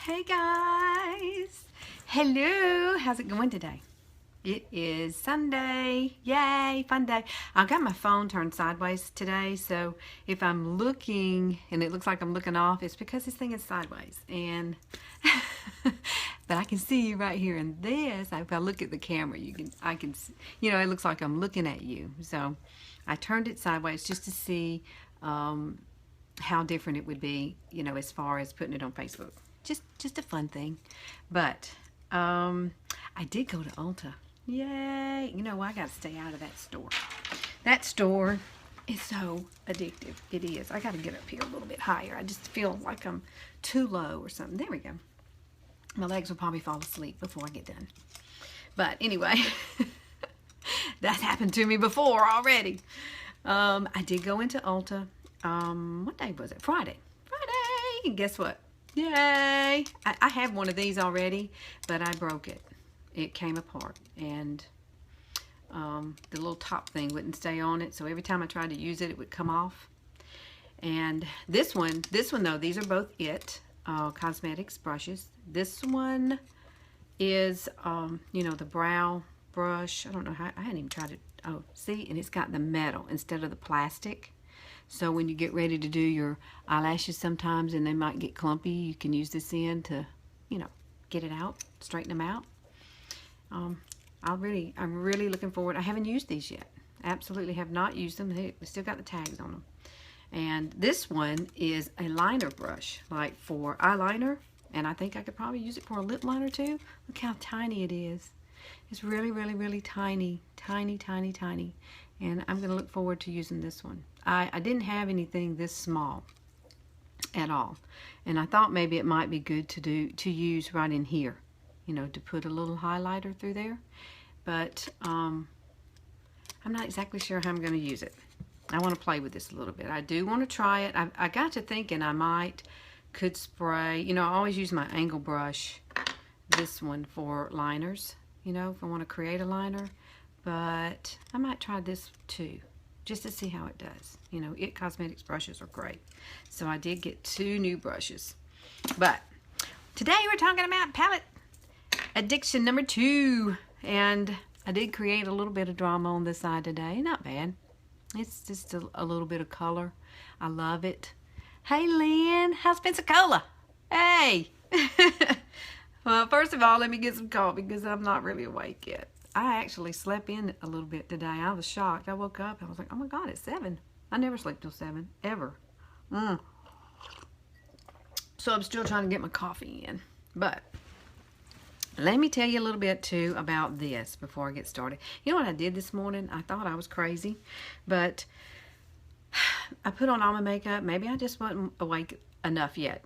Hey guys, hello, how's it going today? It is Sunday, yay, fun day. I've got my phone turned sideways today, so if I'm looking and it looks like I'm looking off, it's because this thing is sideways. And but I can see you right here in this. If I look at the camera, I can see, it looks like I'm looking at you. So I turned it sideways just to see how different it would be, as far as putting it on Facebook. Just a fun thing. But I did go to Ulta. Yay! I got to stay out of that store. That store is so addictive. It is. I got to get up here a little bit higher. I just feel like I'm too low or something. There we go. My legs will probably fall asleep before I get done. But anyway, that's happened to me before already. I did go into Ulta. What day was it? Friday. And guess what? Yay! I have one of these already, but I broke it. It came apart, and the little top thing wouldn't stay on it, so every time I tried to use it, it would come off. And this one though, these are both Cosmetics brushes. This one is, the brow brush. I don't know how, I hadn't even tried it. Oh, see, and it's got the metal instead of the plastic. So when you get ready to do your eyelashes sometimes and they might get clumpy, you can use this end to, get it out, straighten them out. I'm really looking forward. I haven't used these yet. Absolutely have not used them. They still got the tags on them. And this one is a liner brush, like for eyeliner. And I think I could probably use it for a lip liner too. Look how tiny it is. It's really, really, really tiny, tiny, tiny, tiny. And I'm going to look forward to using this one. I didn't have anything this small at all. And I thought maybe it might be good to use right in here. To put a little highlighter through there. But I'm not exactly sure how I'm going to use it. I want to play with this a little bit. I do want to try it. I got to thinking I could spray. I always use my angle brush, this one, for liners. If I want to create a liner. But I might try this too, just to see how it does. Cosmetics brushes are great. So I did get 2 new brushes. But today we're talking about palette addiction number 2. And I did create a little bit of drama on this side today. Not bad. It's just a little bit of color. I love it. Hey, Lynn, how's Pensacola? Hey! Well, first of all, let me get some coffee because I'm not really awake yet. I actually slept in a little bit today. I was shocked. I woke up and I was like, oh my God, it's 7. I never sleep till 7, ever. So I'm still trying to get my coffee in. But let me tell you a little bit too about this before I get started. You know what I did this morning? I thought I was crazy, but I put on all my makeup. Maybe I just wasn't awake enough yet.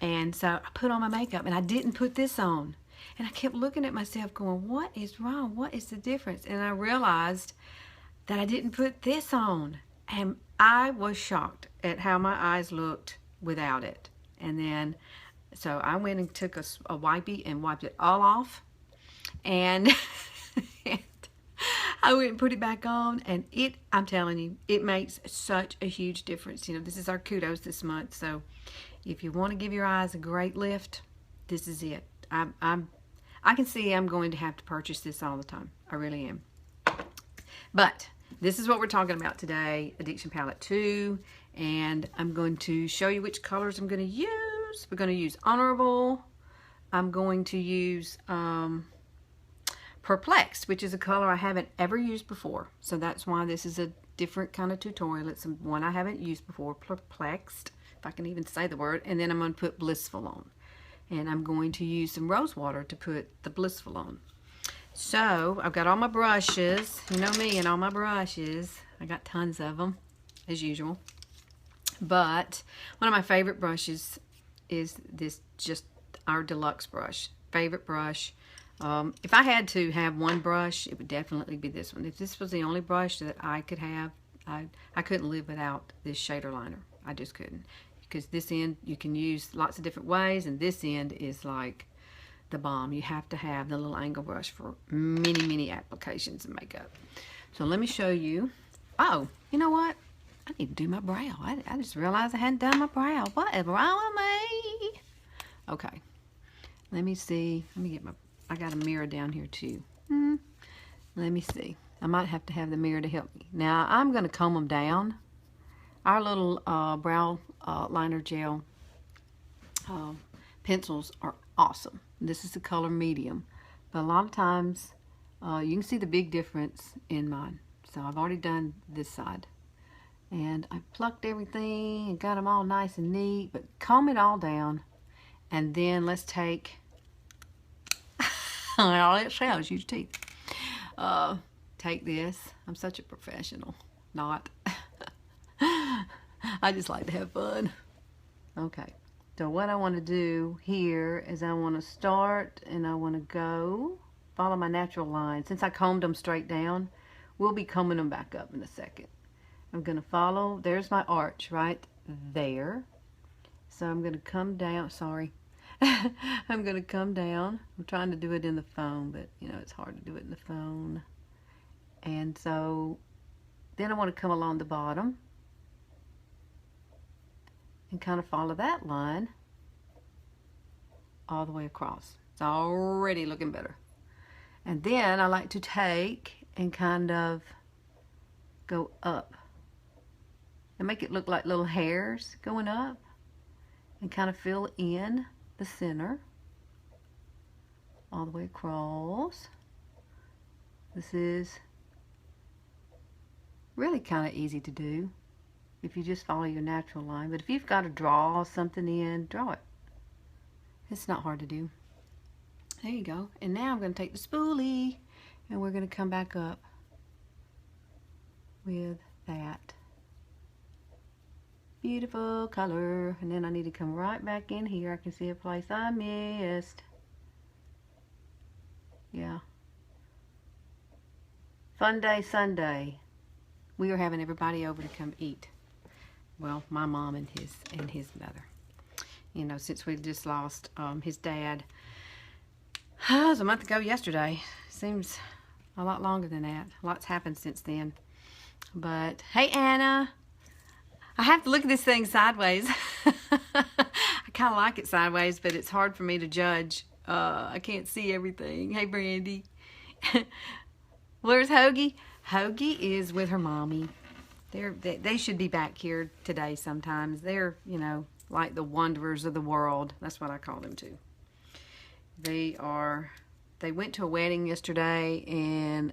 And so I put on my makeup and I didn't put this on. And I kept looking at myself going, what is wrong? What is the difference? And I realized that I didn't put this on. And I was shocked at how my eyes looked without it. And then, so I went and took a wipey and wiped it all off. And I went and put it back on. And I'm telling you, it makes such a huge difference. This is our kudos this month. So if you want to give your eyes a great lift, this is it. I can see I'm going to have to purchase this all the time. I really am. But this is what we're talking about today, Addiction Palette 2. And I'm going to show you which colors I'm going to use. We're going to use Honorable. I'm going to use Perplexed, which is a color I haven't ever used before. So that's why this is a different kind of tutorial. It's one I haven't used before, Perplexed, if I can even say the word. And then I'm going to put Blissful on. And I'm going to use some rose water to put the Blissful on. So I've got all my brushes. You know me and all my brushes. I got tons of them, as usual. But one of my favorite brushes is this, just our deluxe brush. Favorite brush. If I had to have one brush, it would definitely be this one. If this was the only brush that I could have, I couldn't live without this shader liner. I just couldn't. Because this end you can use lots of different ways, and this end is like the bomb. You have to have the little angle brush for many, many applications of makeup. So let me show you. Oh, you know what? I need to do my brow. I just realized I hadn't done my brow. What is wrong with me? Okay, Let me see. Let me get I got a mirror down here too. Let me see. I might have to have the mirror to help me. Now I'm going to comb them down. Our little brow liner gel pencils are awesome. This is the color medium. But a lot of times you can see the big difference in mine. So I've already done this side. And I plucked everything and got them all nice and neat. But comb it all down. And then let's take... all it sounds, use teeth. Take this. I'm such a professional. Not. I just like to have fun. Okay. So what I want to do here is I want to start and I want to go follow my natural line. Since I combed them straight down, we'll be combing them back up in a second. I'm going to follow. There's my arch right there. So I'm going to come down. Sorry. I'm going to come down. I'm trying to do it in the phone, but you know, it's hard to do it in the phone. And so then I want to come along the bottom and kind of follow that line all the way across. It's already looking better. And then I like to take and kind of go up and make it look like little hairs going up and kind of fill in the center all the way across. This is really kind of easy to do if you just follow your natural line. But if you've got to draw something in, draw it. It's not hard to do. There you go. And now I'm going to take the spoolie and we're going to come back up with that beautiful color. And then I need to come right back in here. I can see a place I missed. Yeah. Fun day Sunday. We are having everybody over to come eat. Well, my mom and his mother. You know, since we just lost his dad. It was a month ago yesterday. Seems a lot longer than that. A lot's happened since then. But, hey Anna. I have to look at this thing sideways. I kind of like it sideways, but it's hard for me to judge. I can't see everything. Hey Brandy. Where's Hoagie? Hoagie is with her mommy. They should be back here today sometimes. They're, you know, like the wanderers of the world. That's what I call them too. They went to a wedding yesterday and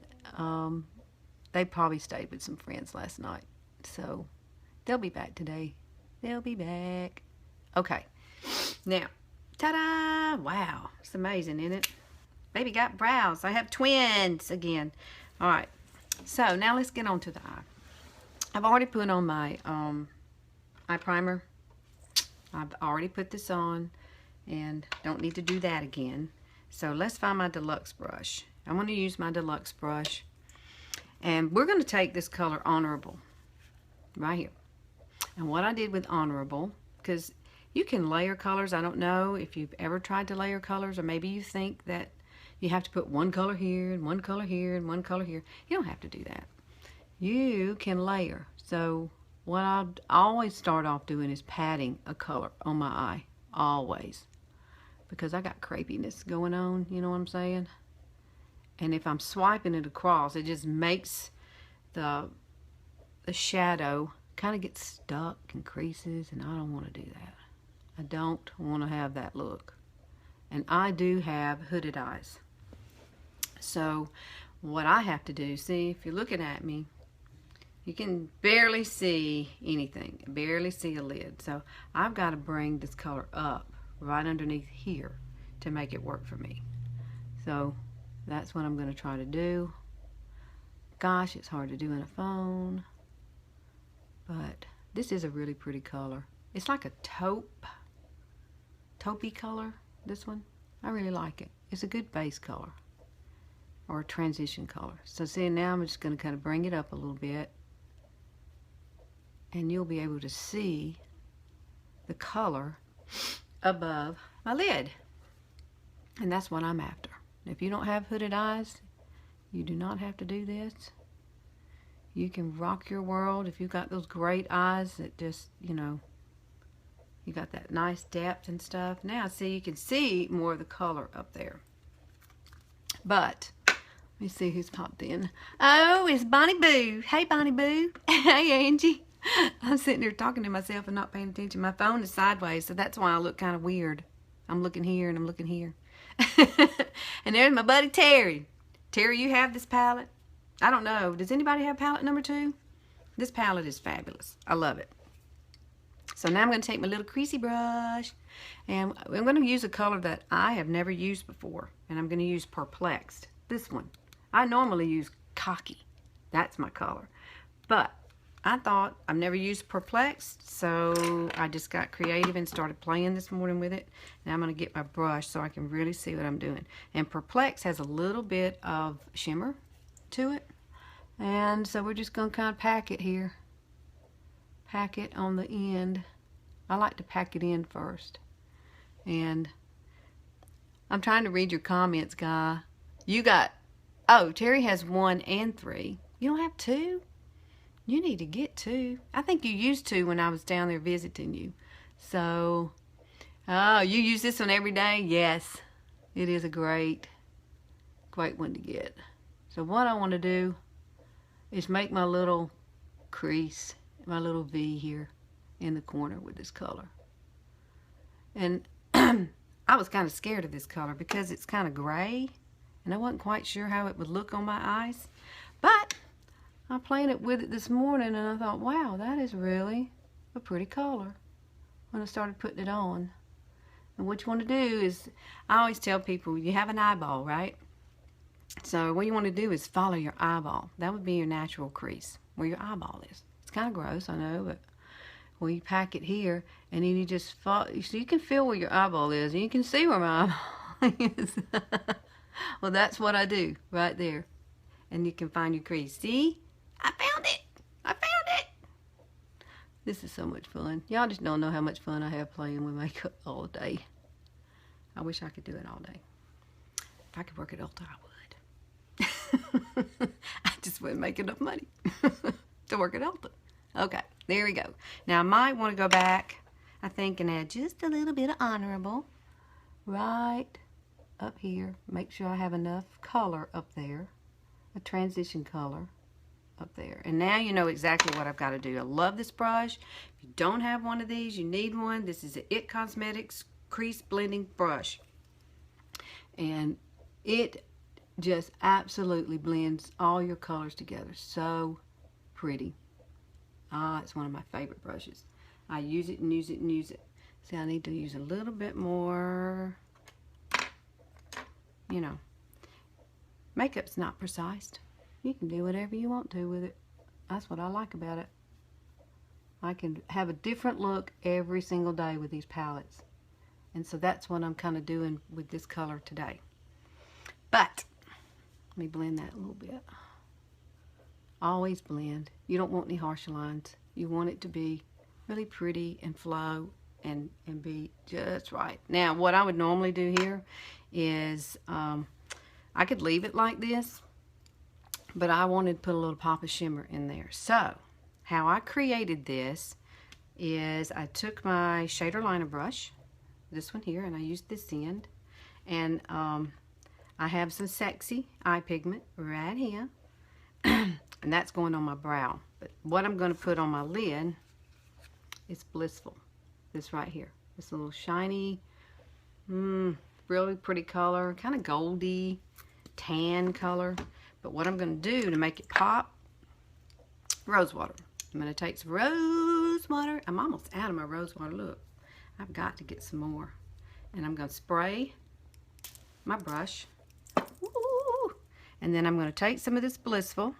they probably stayed with some friends last night. So they'll be back today. They'll be back. Okay. Now, ta-da! Wow. It's amazing, isn't it? Baby got brows. I have twins again. All right. So now let's get on to the eye. I've already put on my eye primer. I've already put this on and don't need to do that again. So let's find my deluxe brush. I'm going to use my deluxe brush and we're going to take this color Honorable right here. And what I did with Honorable, because you can layer colors. I don't know if you've ever tried to layer colors, or maybe you think that you have to put one color here and one color here and one color here. You don't have to do that. You can layer. So what I always start off doing is patting a color on my eye. Always. Because I got crepiness going on, you know what I'm saying? And if I'm swiping it across, it just makes the shadow kind of get stuck and creases, and I don't want to do that. I don't want to have that look. And I do have hooded eyes. So what I have to do, see, if you're looking at me, you can barely see anything, barely see a lid. So I've got to bring this color up right underneath here to make it work for me. So that's what I'm going to try to do. Gosh, it's hard to do in a phone. But this is a really pretty color. It's like a taupey color, this one. I really like it. It's a good base color or a transition color. So see, now I'm just going to kind of bring it up a little bit and you'll be able to see the color above my lid. And that's what I'm after. If you don't have hooded eyes, you do not have to do this. You can rock your world if you've got those great eyes that just, you know, You got that nice depth and stuff. Now, see, you can see more of the color up there. But, let me see who's popped in. Oh, it's Bonnie Boo. Hey, Bonnie Boo. Hey, Angie. I'm sitting there talking to myself and not paying attention. My phone is sideways, so that's why I look kind of weird. I'm looking here and I'm looking here. And there's my buddy Terry. Terry, you have this palette? I don't know. Does anybody have palette number 2? This palette is fabulous. I love it. So now I'm going to take my little creasy brush, and I'm going to use a color that I have never used before, and I'm going to use Perplexed. This one. I normally use Cocky. That's my color. But I thought I've never used Perplexed, so I just got creative and started playing this morning with it. Now I'm going to get my brush so I can really see what I'm doing. And Perplexed has a little bit of shimmer to it, and so we're just going to kind of pack it here. Pack it on the end. I like to pack it in first. And I'm trying to read your comments, Guy. You got, oh, Terry has 1 and 3. You don't have 2? You need to get 2. I think you used 2 when I was down there visiting you. So, oh, you use this one every day? Yes. It is a great one to get. So what I want to do is make my little crease, my little V here in the corner with this color. And I was kind of scared of this color because it's kind of gray, and I wasn't quite sure how it would look on my eyes. But I played it with it this morning, and I thought, wow, that is really a pretty color when I started putting it on. And what you want to do is, I always tell people, you have an eyeball, right? So what you want to do is follow your eyeball. That would be your natural crease, where your eyeball is. It's kind of gross, I know, but well, you pack it here, and then you just follow, so you can feel where your eyeball is, and you can see where my eyeball is. Well, that's what I do right there, and you can find your crease. See? I found it! I found it! This is so much fun. Y'all just don't know how much fun I have playing with makeup all day. I wish I could do it all day. If I could work at Ulta, I would. I just wouldn't make enough money to work at Ulta. Okay, there we go. Now, I might want to go back, I think, and add just a little bit of Honorable right up here. Make sure I have enough color up there, a transition color up there. And now you know exactly what I've got to do. I love this brush. If you don't have one of these, you need one. This is the It Cosmetics Crease Blending Brush. And it just absolutely blends all your colors together. So pretty. Ah, it's one of my favorite brushes. I use it and use it and use it. See, I need to use a little bit more. You know, makeup's not precise. You can do whatever you want to with it. That's what I like about it. I can have a different look every single day with these palettes. And so that's what I'm kind of doing with this color today. But, let me blend that a little bit. Always blend. You don't want any harsh lines. You want it to be really pretty and flow and be just right. Now, what I would normally do here is, I could leave it like this, but I wanted to put a little pop of shimmer in there. So, how I created this is I took my shader liner brush, this one here, and I used this end, and I have some Sexy eye pigment right here, and that's going on my brow. But what I'm going to put on my lid is Blissful, this right here. This little shiny, really pretty color, kind of goldy, tan color. But what I'm going to do to make it pop, rose water. I'm going to take some rose water. I'm almost out of my rose water. Look, I've got to get some more. And I'm going to spray my brush. Ooh. And then I'm going to take some of this Blissful,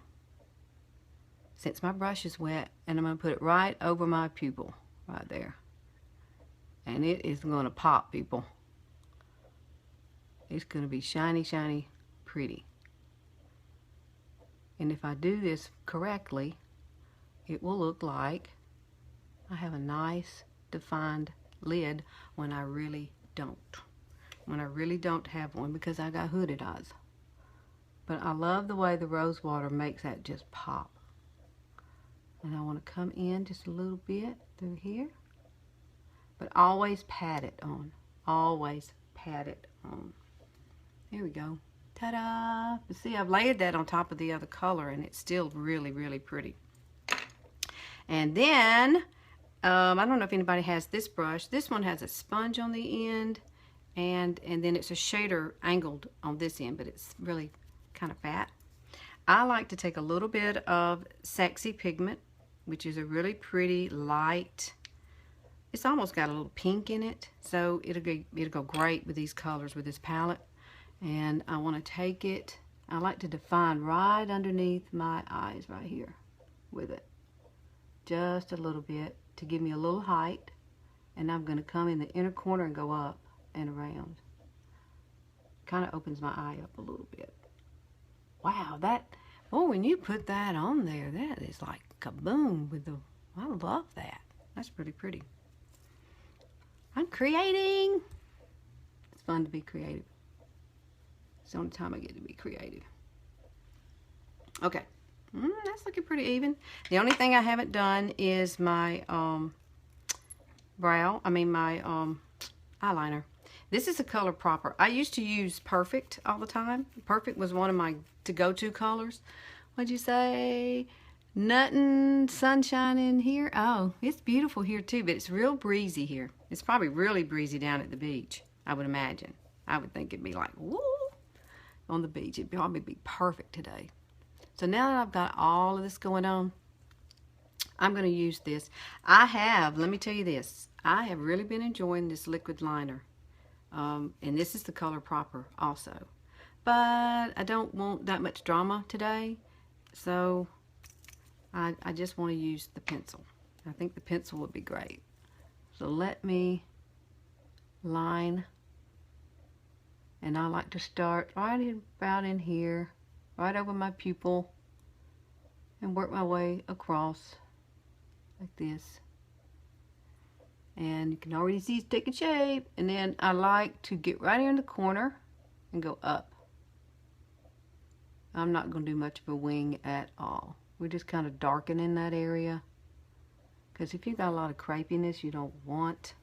since my brush is wet, and I'm going to put it right over my pupil, right there. And it is going to pop, people. It's going to be shiny, shiny, pretty. And if I do this correctly, it will look like I have a nice defined lid when I really don't. When I really don't have one, because I got hooded eyes. But I love the way the rose water makes that just pop. And I want to come in just a little bit through here. but always pat it on. Always pat it on. There we go. Ta-da! See, I've layered that on top of the other color, and it's still really, really pretty. And then, I don't know if anybody has this brush. This one has a sponge on the end, and then it's a shader angled on this end, but it's really kind of fat. I like to take a little bit of Sexy Pigment, which is a really pretty light. It's almost got a little pink in it, so it'll go great with these colors with this palette. And I want to take it. I like to define right underneath my eyes right here with it, just a little bit to give me a little height. And I'm going to come in the inner corner and go up and around. Kind of opens my eye up a little bit. Wow, when you put that on there, that is like kaboom with the, I love that. That's pretty pretty. I'm creating. It's fun to be creative. It's the only time I get to be creative. Okay, that's looking pretty even. The only thing I haven't done is my eyeliner. This is a color proper. I used to use Perfect all the time. Perfect was one of my go-to colors. What'd you say? Nothing sunshine in here. Oh, it's beautiful here too, but it's real breezy here. It's probably really breezy down at the beach, I would imagine. I would think it'd be like, woo, on the beach. It'd probably be perfect today. So now that I've got all of this going on, I'm going to use this. Let me tell you this, I have really been enjoying this liquid liner. And this is the color proper also. But I don't want that much drama today, so I just want to use the pencil. I think the pencil would be great. So let me line, and I like to start right about in here, right over my pupil, and work my way across like this. And you can already see it's taking shape. And then I like to get right here in the corner and go up. I'm not going to do much of a wing at all. We're just kind of darkening that area. Because if you've got a lot of crepiness, you don't want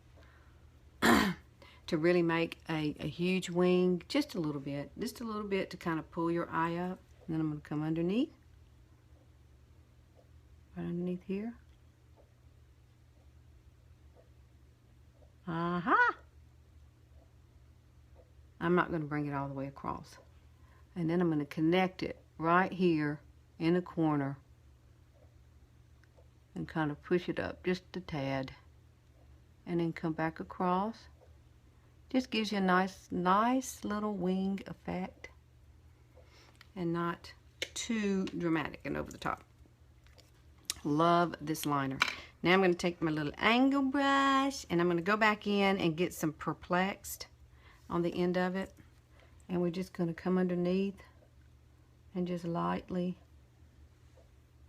to really make a huge wing. Just a little bit. Just a little bit to kind of pull your eye up. And then I'm going to come underneath. Right underneath here. I'm not going to bring it all the way across. And then I'm going to connect it right here in the corner and kind of push it up just a tad. And then come back across. Just gives you a nice little wing effect. And not too dramatic and over the top. Love this liner. Now I'm going to take my little angle brush and I'm going to go back in and get some Perplexed on the end of it. And we're just going to come underneath and just lightly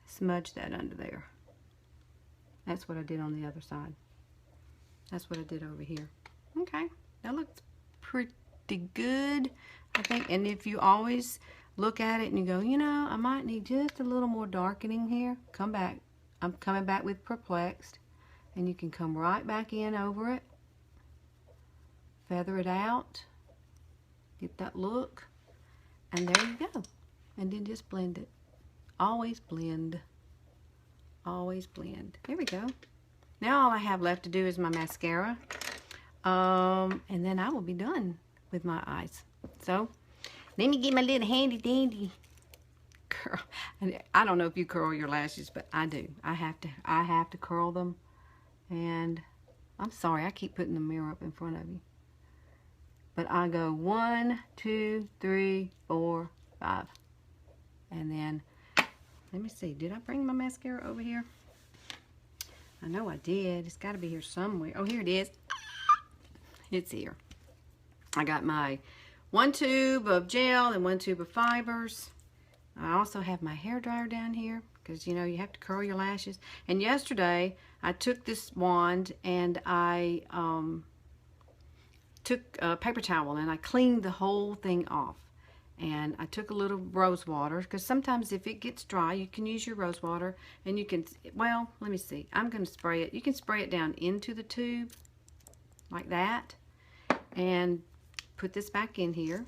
smudge that under there. That's what I did on the other side. That's what I did over here. Okay, that looks pretty good, I think. And if you always look at it and you go, you know, I might need just a little more darkening here, come back. I'm coming back with Perplexed, and you can come right back in over it, feather it out, get that look, and there you go. And then just blend it. Always blend. Always blend. There we go. Now all I have left to do is my mascara, and then I will be done with my eyes. So let me get my little handy dandy curl. I don't know if you curl your lashes, but I do. I have to curl them. And I'm sorry, I keep putting the mirror up in front of you. But I go 1, 2, 3, 4, 5. And then, let me see, did I bring my mascara over here? I know I did. It's got to be here somewhere. Oh, here it is. It's here. I got my 1 tube of gel and 1 tube of fibers. I also have my hair dryer down here because, you know, you have to curl your lashes. And yesterday, I took this wand and I took a paper towel and I cleaned the whole thing off. And I took a little rose water because sometimes if it gets dry, you can use your rose water and you can, well, let me see. I'm going to spray it. You can spray it down into the tube like that, and put this back in here.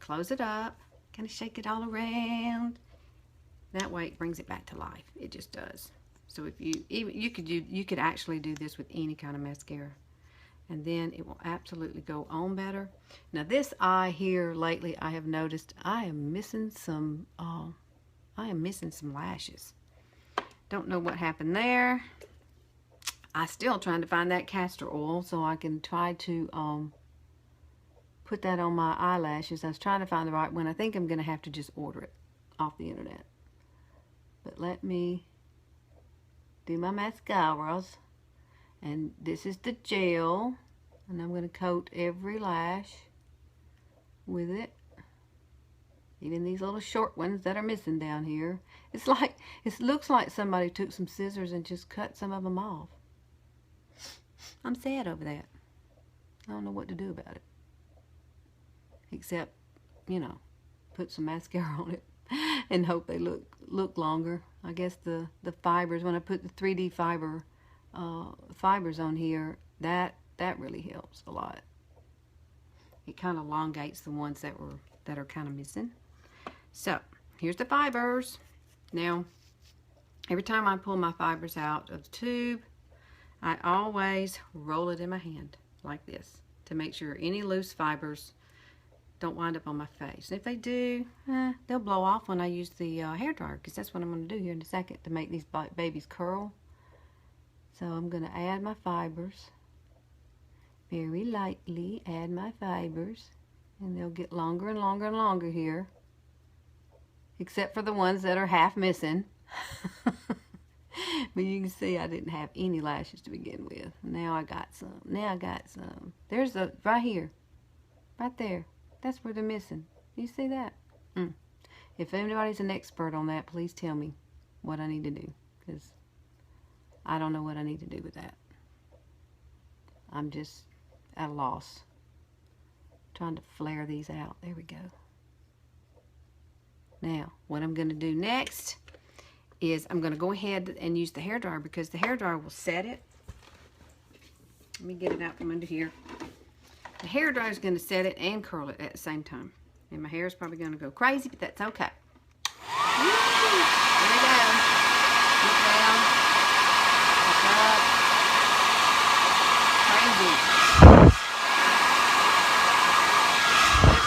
Close it up, kind of shake it all around. That way it brings it back to life. It just does. So if you could actually do this with any kind of mascara, and then it will absolutely go on better. Now this eye here, lately I have noticed I am missing some lashes. Don't know what happened there. I'm still trying to find that castor oil so I can try to put that on my eyelashes. I was trying to find the right one. I think I'm going to have to just order it off the internet. But let me do my mascaras. And this is the gel. And I'm going to coat every lash with it. Even these little short ones that are missing down here. It's like, it looks like somebody took some scissors and just cut some of them off. I'm sad over that. I don't know what to do about it. Except, you know, put some mascara on it and hope they look longer. I guess the fibers, when I put the 3D fibers on here, that really helps a lot. It kind of elongates the ones that are kind of missing. So here's the fibers. Now, every time I pull my fibers out of the tube, I always roll it in my hand like this to make sure any loose fibers don't wind up on my face. And if they do, they'll blow off when I use the hairdryer, because that's what I'm going to do here in a second to make these babies curl. So I'm going to add my fibers. Very lightly add my fibers, and they'll get longer and longer and longer here, except for the ones that are half missing. But you can see I didn't have any lashes to begin with. Now I got some. Now I got some. There's a, right here. Right there. That's where they're missing. You see that? If anybody's an expert on that, please tell me what I need to do, because I don't know what I need to do with that. I'm just at a loss. Trying to flare these out. There we go. Now, what I'm going to do next is I'm going to go ahead and use the hairdryer, because the hairdryer will set it. Let me get it out from under here. The hairdryer is going to set it and curl it at the same time. And my hair is probably going to go crazy, but that's okay. Woo! There we go. Look down. Look up. Crazy. It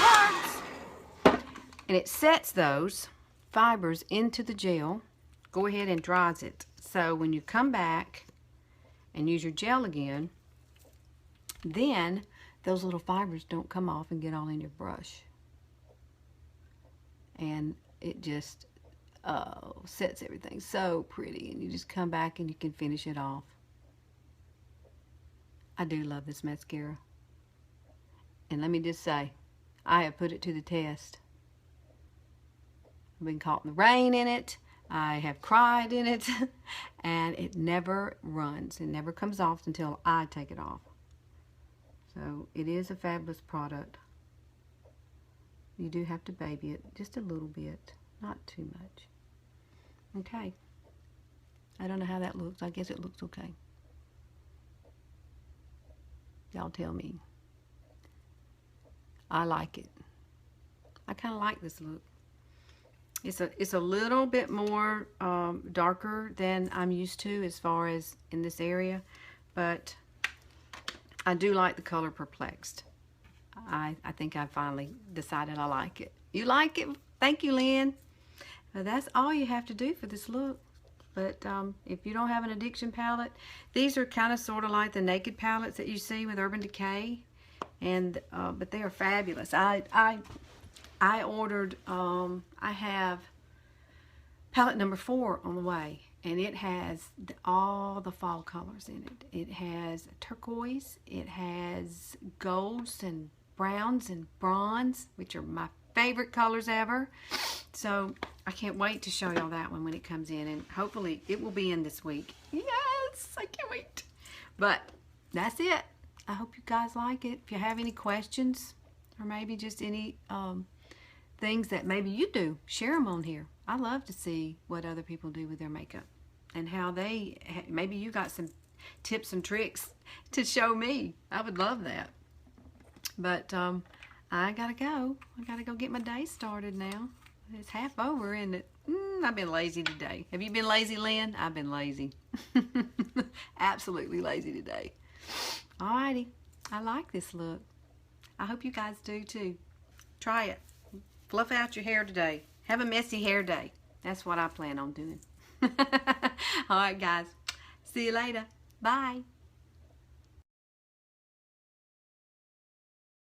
works. And it sets those fibers into the gel. Go ahead and dries it. So when you come back and use your gel again, then those little fibers don't come off and get all in your brush. And it just sets everything so pretty. And you just come back and you can finish it off. I do love this mascara. And let me just say, I have put it to the test. I've been caught in the rain in it. I have cried in it. And it never runs. It never comes off until I take it off. So it is a fabulous product. You do have to baby it just a little bit, not too much. Okay. I don't know how that looks. I guess it looks okay. Y'all tell me. I like it. I kind of like this look. It's a little bit more darker than I'm used to as far as in this area, but I do like the color Perplexed. I think I finally decided I like it. You like it? Thank you, Lynn. That's all you have to do for this look. But if you don't have an addiction palette, these are kind of sort of like the naked palettes that you see with Urban Decay, and but they are fabulous. I ordered. I have palette number 4 on the way, and it has all the fall colors in it. It has turquoise, it has golds and browns and bronze, which are my favorite colors ever. So I can't wait to show y'all that one when it comes in, and hopefully it will be in this week. Yes, I can't wait. But that's it. I hope you guys like it. If you have any questions, or maybe just any things that maybe you do, share them on here. I love to see what other people do with their makeup and how they, maybe you got some tips and tricks to show me. I would love that. But I gotta go. I gotta go get my day started now. It's half over, isn't it? I've been lazy today. Have you been lazy, Lynn? I've been lazy. Absolutely lazy today. Alrighty. I like this look. I hope you guys do too. Try it. Fluff out your hair today. Have a messy hair day. That's what I plan on doing. Alright guys. See you later. Bye.